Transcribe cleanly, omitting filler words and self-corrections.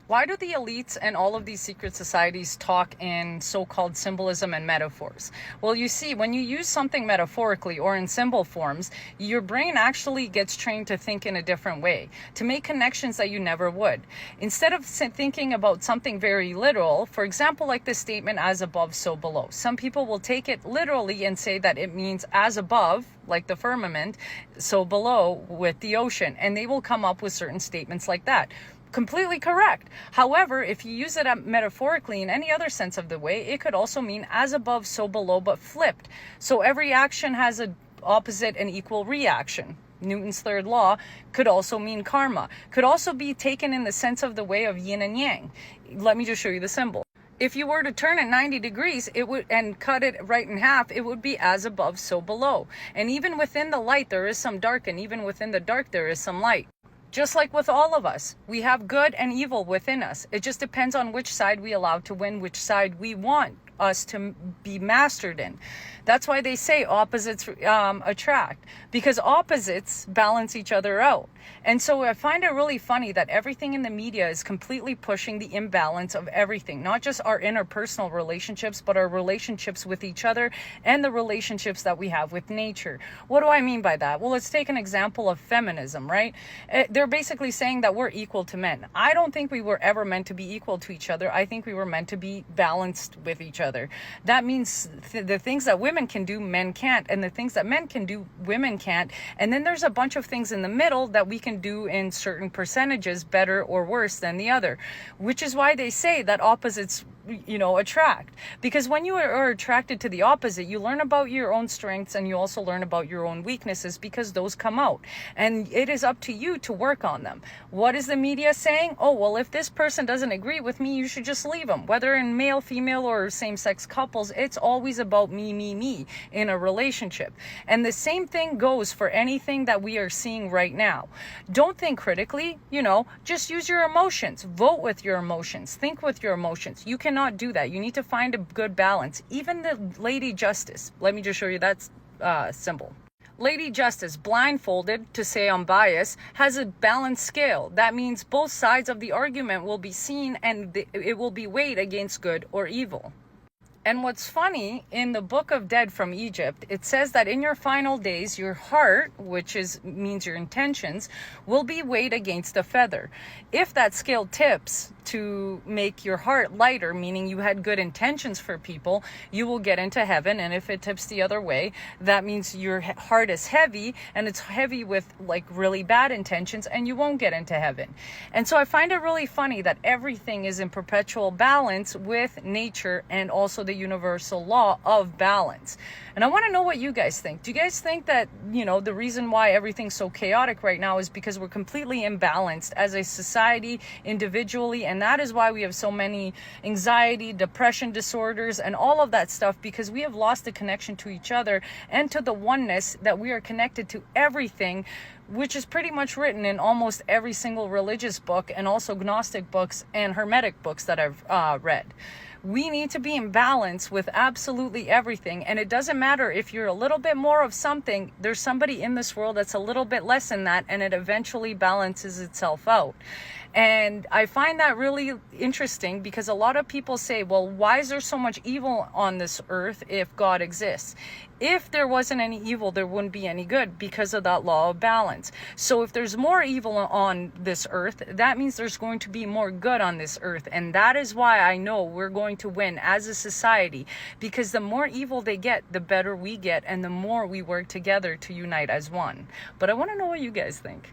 Why do the elites and all of these secret societies talk in so-called symbolism and metaphors? Well, you see, when you use something metaphorically or in symbol forms, your brain actually gets trained to think in a different way, to make connections that you never would. Instead of thinking about something very literal, for example, like the statement as above, so below. Some people will take it literally and say that it means as above, like the firmament, so below with the ocean, and they will come up with certain statements like that. Completely correct. However, if you use it metaphorically in any other sense of the way, it could also mean as above, so below, but flipped. So every action has an opposite and equal reaction. Newton's third law could also mean karma. Could also be taken in the sense of the way of yin and yang. Let me just show you the symbol. If you were to turn it 90 degrees, it would, and cut it right in half, it would be as above, so below. And even within the light, there is some dark, and even within the dark, there is some light. Just like with all of us, we have good and evil within us. It just depends on which side we allow to win, which side we want us to be mastered in. That's why they say opposites attract, because opposites balance each other out. And so I find it really funny that everything in the media is completely pushing the imbalance of everything, not just our interpersonal relationships, but our relationships with each other and the relationships that we have with nature. What do I mean by that? Well, let's take an example of feminism, right? They're basically saying that we're equal to men. I don't think we were ever meant to be equal to each other. I think we were meant to be balanced with each other. That means the things that women can do, men can't, and the things that men can do, women can't. And then there's a bunch of things in the middle that we can do in certain percentages better or worse than the other, which is why they say that opposites attract. Because when you are attracted to the opposite, you learn about your own strengths and you also learn about your own weaknesses, because those come out. And it is up to you to work on them. What is the media saying? Oh, well, if this person doesn't agree with me, you should just leave them. Whether in male, female, or same-sex couples, it's always about me in a relationship. And the same thing goes for anything that we are seeing right now. Don't think critically, just use your emotions. Vote with your emotions. Think with your emotions. You cannot do that. You need to find a good balance. Even the Lady Justice, let me just show you that symbol. Lady Justice, blindfolded, to say unbiased, has a balanced scale. That means both sides of the argument will be seen and it will be weighed against good or evil. And what's funny, in the Book of Dead from Egypt, it says that in your final days, your heart, which means your intentions, will be weighed against a feather. If that scale tips to make your heart lighter, meaning you had good intentions for people, you will get into heaven. And if it tips the other way, that means your heart is heavy, and it's heavy with like really bad intentions, and you won't get into heaven. And so I find it really funny that everything is in perpetual balance with nature and also the universal law of balance. And I want to know what you guys think. Do you guys think that, the reason why everything's so chaotic right now is because we're completely imbalanced as a society, individually, and that is why we have so many anxiety, depression disorders, and all of that stuff, because we have lost the connection to each other and to the oneness that we are connected to everything, which is pretty much written in almost every single religious book, and also Gnostic books and Hermetic books that I've read. We need to be in balance with absolutely everything. And it doesn't matter if you're a little bit more of something, there's somebody in this world that's a little bit less than that, and it eventually balances itself out. And I find that really interesting, because a lot of people say, well, why is there so much evil on this earth if God exists? If there wasn't any evil, there wouldn't be any good, because of that law of balance. So if there's more evil on this earth, that means there's going to be more good on this earth. And that is why I know we're going to win as a society, because the more evil they get, the better we get, and the more we work together to unite as one. But I want to know what you guys think.